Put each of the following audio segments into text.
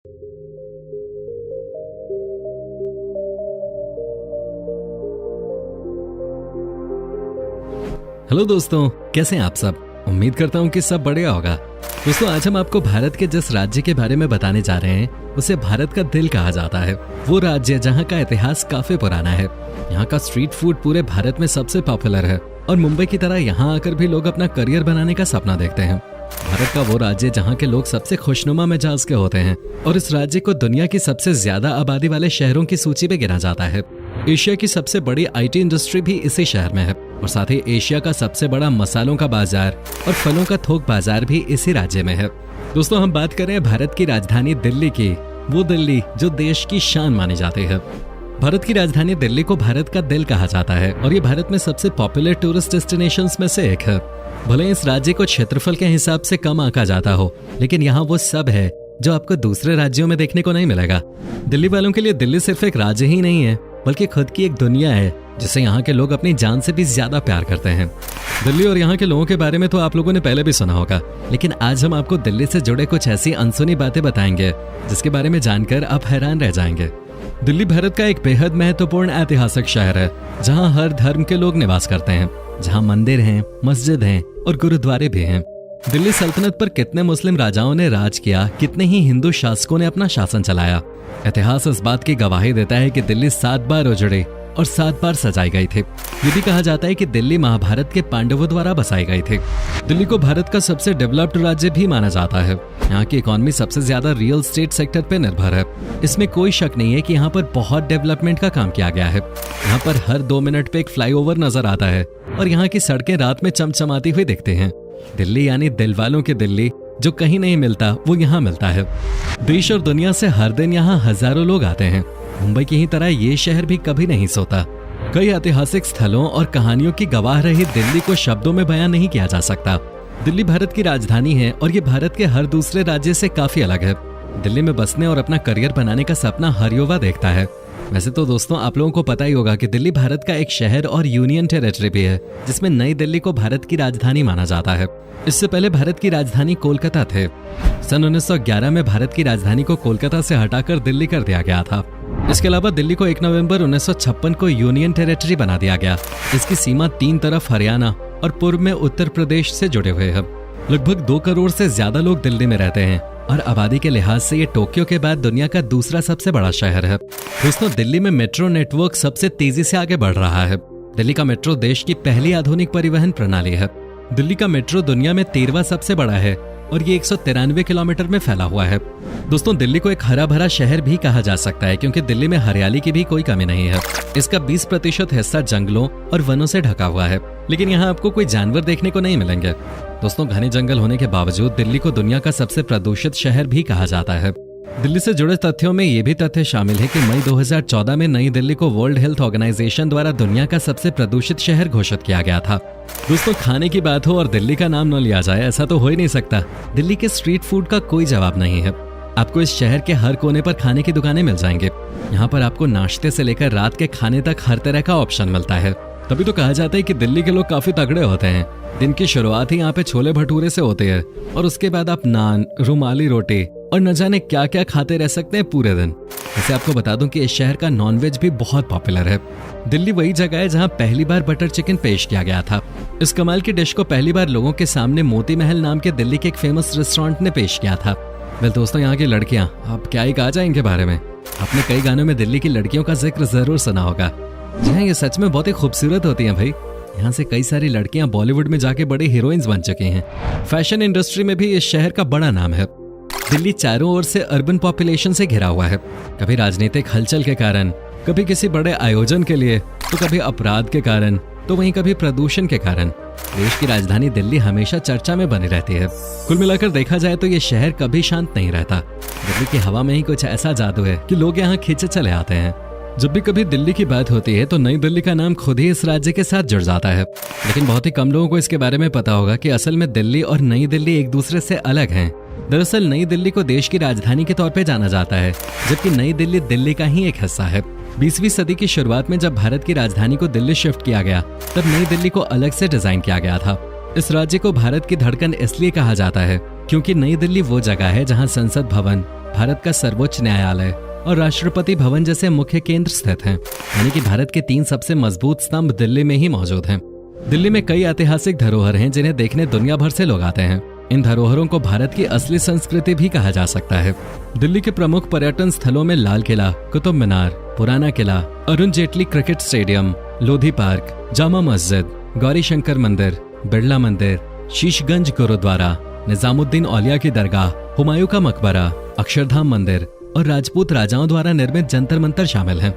Hello दोस्तों, कैसे हैं आप सब। उम्मीद करता हूँ कि सब बढ़िया होगा। दोस्तों, आज हम आपको भारत के जिस राज्य के बारे में बताने जा रहे हैं उसे भारत का दिल कहा जाता है। वो राज्य जहाँ का इतिहास काफी पुराना है। यहाँ का स्ट्रीट फूड पूरे भारत में सबसे पॉपुलर है और मुंबई की तरह यहाँ आकर भी लोग अपना करियर बनाने का सपना देखते हैं। भारत का वो राज्य जहाँ के लोग सबसे खुशनुमा मिजाज के होते हैं और इस राज्य को दुनिया की सबसे ज्यादा आबादी वाले शहरों की सूची में गिना जाता है। एशिया की सबसे बड़ी आईटी इंडस्ट्री भी इसी शहर में है और साथ ही एशिया का सबसे बड़ा मसालों का बाजार और फलों का थोक बाजार भी इसी राज्य में है। दोस्तों, हम बात कर रहे हैं भारत की राजधानी दिल्ली की, वो दिल्ली जो देश की शान मानी जाती है। भारत की राजधानी दिल्ली को भारत का दिल कहा जाता है और ये भारत में सबसे पॉपुलर टूरिस्ट डेस्टिनेशंस में से एक है। भले इस राज्य को क्षेत्रफल के हिसाब से कम आंका जाता हो, लेकिन यहाँ वो सब है जो आपको दूसरे राज्यों में देखने को नहीं मिलेगा। दिल्ली वालों के लिए दिल्ली सिर्फ एक राज्य ही नहीं है, बल्कि खुद की एक दुनिया है जिसे यहाँ के लोग अपनी जान से भी ज्यादा प्यार करते हैं। दिल्ली और यहाँ के लोगों के बारे में तो आप लोगों ने पहले भी सुना होगा, लेकिन आज हम आपको दिल्ली से जुड़े कुछ ऐसी अनसुनी बातें बताएंगे जिसके बारे में जानकर आप हैरान रह जाएंगे। दिल्ली भारत का एक बेहद महत्वपूर्ण ऐतिहासिक शहर है जहाँ हर धर्म के लोग निवास करते हैं, जहाँ मंदिर हैं, मस्जिद हैं और गुरुद्वारे भी हैं। दिल्ली सल्तनत पर कितने मुस्लिम राजाओं ने राज किया, कितने ही हिंदू शासकों ने अपना शासन चलाया। इतिहास इस बात की गवाही देता है कि दिल्ली 7 बार उजड़ी और 7 बार सजाई गई थी। ये भी कहा जाता है कि दिल्ली महाभारत के पांडवों द्वारा बसाई गई थी। दिल्ली को भारत का सबसे डेवलप्ड राज्य भी माना जाता है। यहाँ की इकोनॉमी सबसे ज्यादा रियल एस्टेट सेक्टर पे निर्भर है। इसमें कोई शक नहीं है कि यहाँ पर बहुत डेवलपमेंट का काम किया गया है। यहाँ पर हर 2 मिनट पे एक फ्लाईओवर नजर आता है और यहाँ की सड़कें रात में चमचमाती हुई दिखती हैं। दिल्ली यानी दिल वालों की दिल्ली, जो कहीं नहीं मिलता वो यहाँ मिलता है। देश और दुनिया से हर दिन यहाँ हजारों लोग आते हैं। मुंबई की ही तरह ये शहर भी कभी नहीं सोता। कई ऐतिहासिक स्थलों और कहानियों की गवाह रही दिल्ली को शब्दों में बयां नहीं किया जा सकता। दिल्ली भारत की राजधानी है और ये भारत के हर दूसरे राज्य से काफी अलग है। दिल्ली में बसने और अपना करियर बनाने का सपना हर युवा देखता है। वैसे तो दोस्तों, आप लोगों को पता ही होगा कि दिल्ली भारत का एक शहर और यूनियन टेरिटरी भी है, जिसमें नई दिल्ली को भारत की राजधानी माना जाता है। इससे पहले भारत की राजधानी कोलकाता थे। सन 1911 में भारत की राजधानी को कोलकाता से हटाकर दिल्ली कर दिया गया था। इसके अलावा दिल्ली को 1 नवंबर 1956 को यूनियन टेरिटरी बना दिया गया। इसकी सीमा 3 तरफ हरियाणा और पूर्व में उत्तर प्रदेश से जुड़े हुए है। लगभग 2 करोड़ से ज्यादा लोग दिल्ली में रहते हैं और आबादी के लिहाज से ये टोक्यो के बाद दुनिया का दूसरा सबसे बड़ा शहर है। दोस्तों, दिल्ली में मेट्रो नेटवर्क सबसे तेजी से आगे बढ़ रहा है। दिल्ली का मेट्रो देश की पहली आधुनिक परिवहन प्रणाली है। दिल्ली का मेट्रो दुनिया में 13वां सबसे बड़ा है और ये 193 किलोमीटर में फैला हुआ है। दोस्तों, दिल्ली को एक हरा भरा शहर भी कहा जा सकता है क्योंकि दिल्ली में हरियाली की भी कोई कमी नहीं है। इसका 20% हिस्सा जंगलों और वनों से ढका हुआ है, लेकिन यहाँ आपको कोई जानवर देखने को नहीं मिलेंगे। दोस्तों, घने जंगल होने के बावजूद दिल्ली को दुनिया का सबसे प्रदूषित शहर भी कहा जाता है। दिल्ली से जुड़े तथ्यों में ये भी तथ्य शामिल है कि मई 2014 में नई दिल्ली को वर्ल्ड हेल्थ ऑर्गेनाइजेशन द्वारा दुनिया का सबसे प्रदूषित शहर घोषित किया गया था। दोस्तों, खाने की बात हो और दिल्ली का नाम न लिया जाए, ऐसा तो हो ही नहीं सकता। दिल्ली के स्ट्रीट फूड का कोई जवाब नहीं है। आपको इस शहर के हर कोने पर खाने की दुकानें मिल जाएंगे। यहाँ पर आपको नाश्ते से लेकर रात के खाने तक हर तरह का ऑप्शन मिलता है। तभी तो कहा जाता है कि दिल्ली के लोग काफी तगड़े होते हैं। दिन की शुरुआत ही यहाँ पे छोले भटूरे से होते हैं और उसके बाद आप नान, रुमाली रोटी और न जाने क्या क्या खाते रह सकते हैं पूरे दिन। वैसे आपको बता दूं कि इस शहर का नॉनवेज भी बहुत पॉपुलर है। दिल्ली वही जगह है जहां पहली बार बटर चिकन पेश किया गया था। इस कमाल की डिश को पहली बार लोगों के सामने मोती महल नाम के दिल्ली के एक फेमस रेस्टोरेंट ने पेश किया था। वेल दोस्तों, यहाँ की लड़कियां, आप क्या ही कहा जाए इनके बारे में। आपने कई गानों में दिल्ली की लड़कियों का जिक्र जरूर सुना होगा। जी हाँ, ये सच में बहुत ही खूबसूरत होती हैं भाई। यहाँ से कई सारी लड़कियां बॉलीवुड में जाके बड़ी हीरोइंस बन चुकी हैं। फैशन इंडस्ट्री में भी इस शहर का बड़ा नाम है। दिल्ली चारों ओर से अर्बन पॉपुलेशन से घिरा हुआ है। कभी राजनीतिक हलचल के कारण, कभी किसी बड़े आयोजन के लिए, तो कभी अपराध के कारण, तो वहीं कभी प्रदूषण के कारण। देश की राजधानी दिल्ली हमेशा चर्चा में बनी रहती है। कुल मिलाकर देखा जाए तो ये शहर कभी शांत नहीं रहता। दिल्ली की हवा में ही कुछ ऐसा जादू है कि लोग यहाँ खींचे चले आते हैं। जब भी कभी दिल्ली की बात होती है तो नई दिल्ली का नाम खुद ही इस राज्य के साथ जुड़ जाता है। लेकिन बहुत ही कम लोगों को इसके बारे में पता होगा कि असल में दिल्ली और नई दिल्ली एक दूसरे से अलग हैं। दरअसल नई दिल्ली को देश की राजधानी के तौर पे जाना जाता है, जबकि नई दिल्ली दिल्ली का ही एक हिस्सा है। 20वीं सदी की शुरुआत में जब भारत की राजधानी को दिल्ली शिफ्ट किया गया, तब नई दिल्ली को अलग से डिजाइन किया गया था। इस राज्य को भारत की धड़कन इसलिए कहा जाता है क्योंकि नई दिल्ली वो जगह है जहां संसद भवन, भारत का सर्वोच्च न्यायालय और राष्ट्रपति भवन जैसे मुख्य केंद्र स्थित हैं। यानी कि भारत के 3 सबसे मजबूत स्तंभ दिल्ली में ही मौजूद हैं। दिल्ली में कई ऐतिहासिक धरोहर हैं जिन्हें देखने दुनिया भर से लोग आते हैं। इन धरोहरों को भारत की असली संस्कृति भी कहा जा सकता है। दिल्ली के प्रमुख पर्यटन स्थलों में Lal Qila, Qutub Minar, Purana Qila, Arun Jaitley cricket stadium, Lodhi Park, Jama Masjid, Gauri Shankar मंदिर, बिरला मंदिर, शीशगंज गुरुद्वारा, निजामुद्दीन औलिया की दरगाह, हुमायूं का मकबरा, अक्षरधाम मंदिर और राजपूत राजाओं द्वारा निर्मित जंतर मंतर शामिल हैं।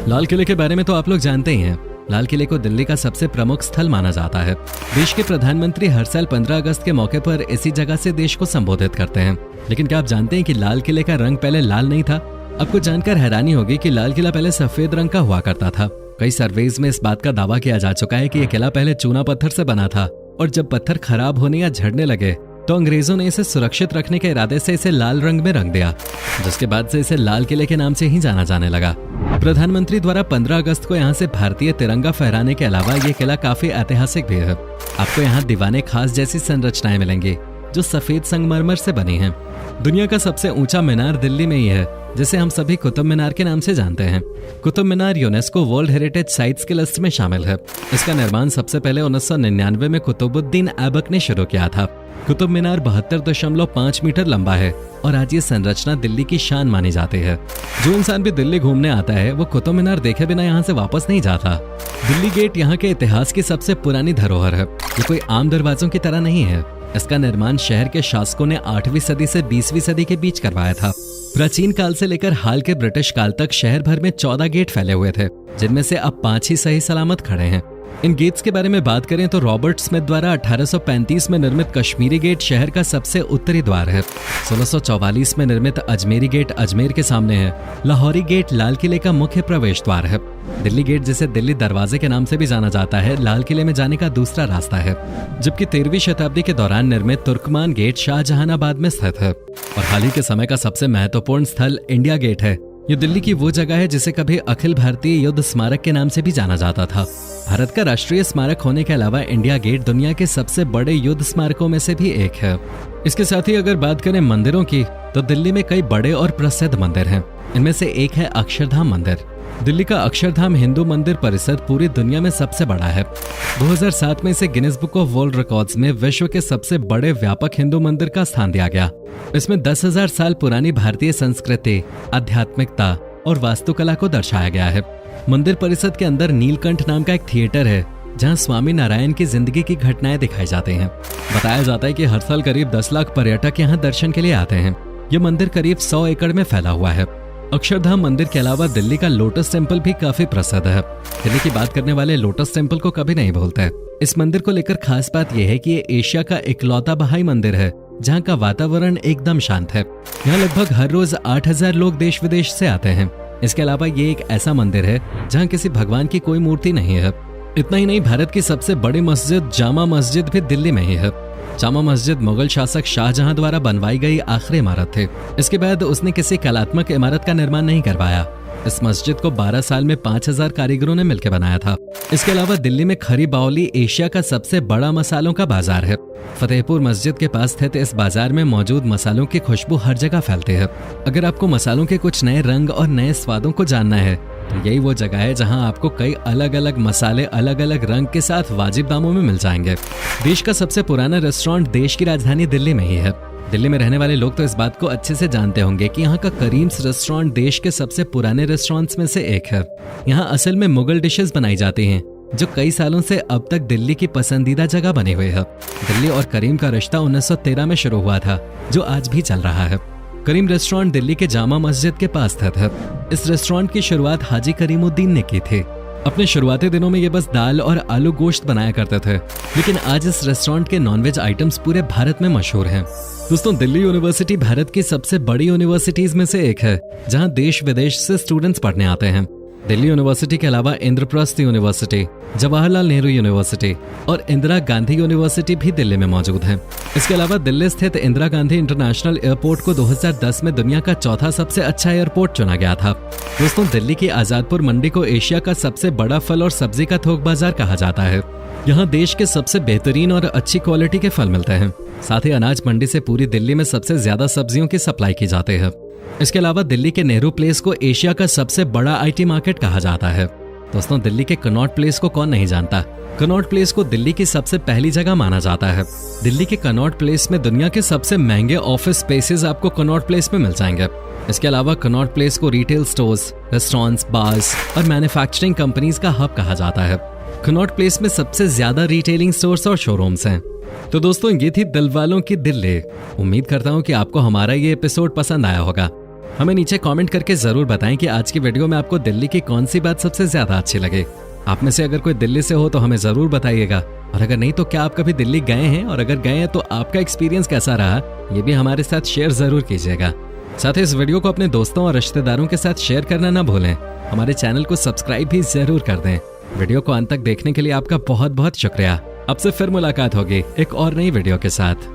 लाल किले के बारे में तो आप लोग जानते ही हैं। लाल किले को दिल्ली का सबसे प्रमुख स्थल माना जाता है। देश के प्रधानमंत्री हर साल 15 अगस्त के मौके पर इसी जगह से देश को संबोधित करते हैं। लेकिन क्या आप जानते हैं कि लाल किले का रंग पहले लाल नहीं था? आपको जानकर हैरानी होगी कि लाल किला पहले सफेद रंग का हुआ करता था। कई सर्वेज में इस बात का दावा किया जा चुका है कि यह किला पहले चूना पत्थर से बना था और जब पत्थर खराब होने या झड़ने लगे तो अंग्रेजों ने इसे सुरक्षित रखने के इरादे से इसे लाल रंग में रंग दिया, जिसके बाद से इसे लाल किले के नाम से ही जाना जाने लगा। प्रधानमंत्री द्वारा 15 अगस्त को यहाँ से भारतीय तिरंगा फहराने के अलावा ये किला काफी ऐतिहासिक भी है। आपको यहाँ दीवाने खास जैसी संरचनाएं मिलेंगी जो सफेद संगमरमर से बनी हैं। दुनिया का सबसे ऊंचा मीनार दिल्ली में ही है, जिसे हम सभी कुतुब मीनार के नाम से जानते हैं। Qutub Minar UNESCO world heritage sites की लिस्ट में शामिल है। इसका निर्माण सबसे पहले 1999 में कुतुबुद्दीन ऐबक ने शुरू किया था। कुतुब मीनार 72.5 मीटर लंबा है और आज ये संरचना दिल्ली की शान मानी जाती है। जो इंसान भी दिल्ली घूमने आता है वो कुतुब मीनार देखे बिना यहाँ से वापस नहीं जाता। दिल्ली गेट यहाँ के इतिहास की सबसे पुरानी धरोहर है। ये कोई आम दरवाजों की तरह नहीं है। इसका निर्माण शहर के शासकों ने 8वीं सदी से 20वीं सदी के बीच करवाया था। प्राचीन काल से लेकर हाल के ब्रिटिश काल तक शहर भर में 14 गेट फैले हुए थे, जिनमें से अब 5 ही सही सलामत खड़े हैं। इन गेट्स के बारे में बात करें तो रॉबर्ट स्मिथ द्वारा 1835 में निर्मित कश्मीरी गेट शहर का सबसे उत्तरी द्वार है। 1644 में निर्मित अजमेरी गेट अजमेर के सामने है। लाहौरी गेट लाल किले का मुख्य प्रवेश द्वार है। दिल्ली गेट, जिसे दिल्ली दरवाजे के नाम से भी जाना जाता है, लाल किले में जाने का दूसरा रास्ता है। जबकि 13वीं शताब्दी के दौरान निर्मित तुर्कमान गेट शाहजहानाबाद में स्थित है। और हाल ही के समय का सबसे महत्वपूर्ण स्थल इंडिया गेट है। ये दिल्ली की वो जगह है जिसे कभी अखिल भारतीय युद्ध स्मारक के नाम से भी जाना जाता था। भारत का राष्ट्रीय स्मारक होने के अलावा इंडिया गेट दुनिया के सबसे बड़े युद्ध स्मारकों में से भी एक है। इसके साथ ही अगर बात करें मंदिरों की, तो दिल्ली में कई बड़े और प्रसिद्ध मंदिर हैं। इनमें से एक है अक्षरधाम मंदिर। दिल्ली का अक्षरधाम हिंदू मंदिर परिसर पूरी दुनिया में सबसे बड़ा है। 2007 में इसे Guinness book of world records में विश्व के सबसे बड़े व्यापक हिंदू मंदिर का स्थान दिया गया। इसमें 10,000 साल पुरानी भारतीय संस्कृति, आध्यात्मिकता और वास्तुकला को दर्शाया गया है। मंदिर परिसर के अंदर नीलकंठ नाम का एक थिएटर है, जहां स्वामी नारायण की जिंदगी की घटनाएं दिखाई जाती हैं। बताया जाता है कि हर साल करीब 10 लाख पर्यटक यहां दर्शन के लिए आते हैं। यह मंदिर करीब 100 एकड़ में फैला हुआ है। अक्षरधाम मंदिर के अलावा दिल्ली का लोटस टेम्पल भी काफी प्रसिद्ध है। दिल्ली की बात करने वाले लोटस टेम्पल को कभी नहीं भूलते। इस मंदिर को लेकर खास बात यह है कि ये एशिया का इकलौता बहाई मंदिर है जहाँ का वातावरण एकदम शांत है। यहाँ लगभग हर रोज 8,000 लोग देश विदेश से आते हैं। इसके अलावा ये एक ऐसा मंदिर है जहाँ किसी भगवान की कोई मूर्ति नहीं है। इतना ही नहीं, भारत की सबसे बड़ी मस्जिद जामा मस्जिद भी दिल्ली में ही है। जामा मस्जिद मुगल शासक शाहजहां द्वारा बनवाई गई आखिरी इमारत थी। इसके बाद उसने किसी कलात्मक इमारत का निर्माण नहीं करवाया। इस मस्जिद को 12 साल में 5,000 कारीगरों ने मिलकर बनाया था। इसके अलावा दिल्ली में खरी बावली एशिया का सबसे बड़ा मसालों का बाजार है। फतेहपुर मस्जिद के पास स्थित इस बाजार में मौजूद मसालों की खुशबू हर जगह फैलती है। अगर आपको मसालों के कुछ नए रंग और नए स्वादों को जानना है तो यही वो जगह है जहां आपको कई अलग अलग मसाले अलग अलग रंग के साथ वाजिब दामों में मिल जाएंगे। देश का सबसे पुराना रेस्टोरेंट देश की राजधानी दिल्ली में ही है। दिल्ली में रहने वाले लोग तो इस बात को अच्छे से जानते होंगे कि यहाँ का करीम्स रेस्टोरेंट देश के सबसे पुराने रेस्टोरेंट्स में से एक है। यहाँ असल में मुगल डिशेस बनाई जाती हैं, जो कई सालों से अब तक दिल्ली की पसंदीदा जगह बनी हुई है। दिल्ली और करीम का रिश्ता 1913 में शुरू हुआ था, जो आज भी चल रहा है। करीम रेस्टोरेंट दिल्ली के जामा मस्जिद के पास स्थित है। इस रेस्टोरेंट की शुरुआत हाजी करीमुद्दीन ने की थी। अपने शुरुआती दिनों में ये बस दाल और आलू गोश्त बनाया करते थे, लेकिन आज इस रेस्टोरेंट के नॉनवेज आइटम्स पूरे भारत में मशहूर हैं। दोस्तों, दिल्ली यूनिवर्सिटी भारत की सबसे बड़ी यूनिवर्सिटीज में से एक है, जहां देश विदेश से स्टूडेंट्स पढ़ने आते हैं। दिल्ली यूनिवर्सिटी के अलावा इंद्रप्रस्थ यूनिवर्सिटी, जवाहरलाल नेहरू यूनिवर्सिटी और इंदिरा गांधी यूनिवर्सिटी भी दिल्ली में मौजूद है। इसके अलावा दिल्ली स्थित इंदिरा गांधी इंटरनेशनल एयरपोर्ट को 2010 में दुनिया का चौथा सबसे अच्छा एयरपोर्ट चुना गया था। दोस्तों, दिल्ली की आजादपुर मंडी को एशिया का सबसे बड़ा फल और सब्जी का थोक बाजार कहा जाता है। यहाँ देश के सबसे बेहतरीन और अच्छी क्वालिटी के फल मिलते हैं। साथ ही अनाज मंडी से पूरी दिल्ली में सबसे ज्यादा सब्जियों की सप्लाई की जाती है। इसके अलावा दिल्ली के नेहरू प्लेस को एशिया का सबसे बड़ा IT मार्केट कहा जाता है। दोस्तों, दिल्ली के कनॉट प्लेस को कौन नहीं जानता। कनॉट प्लेस को दिल्ली की सबसे पहली जगह माना जाता है। दिल्ली के कनॉट प्लेस में दुनिया के सबसे महंगे ऑफिस स्पेसेस आपको कनॉट प्लेस में मिल जाएंगे। इसके अलावा कनॉट प्लेस को रिटेल स्टोर्स, रेस्टोरेंट्स, बार्स और मैन्युफैक्चरिंग कंपनीज का हब कहा जाता है। कनॉट प्लेस में सबसे ज्यादा रिटेलिंग स्टोर्स और शोरूम्स हैं। तो दोस्तों, ये थी दिलवालों की दिल्ली। उम्मीद करता हूँ कि आपको हमारा ये एपिसोड पसंद आया होगा। हमें नीचे कमेंट करके जरूर बताएं कि आज की वीडियो में आपको दिल्ली की कौन सी बात सबसे ज्यादा अच्छी लगे। आप में से अगर कोई दिल्ली से हो तो हमें जरूर बताइएगा, और अगर नहीं तो क्या आप कभी दिल्ली गए हैं, और अगर गए हैं तो आपका एक्सपीरियंस कैसा रहा, ये भी हमारे साथ शेयर जरूर कीजिएगा। साथ ही इस वीडियो को अपने दोस्तों और रिश्तेदारों के साथ शेयर करना ना भूलें। हमारे चैनल को सब्सक्राइब भी जरूर कर दें। वीडियो को अंत तक देखने के लिए आपका बहुत बहुत शुक्रिया। अब से फिर मुलाकात होगी एक और नई वीडियो के साथ।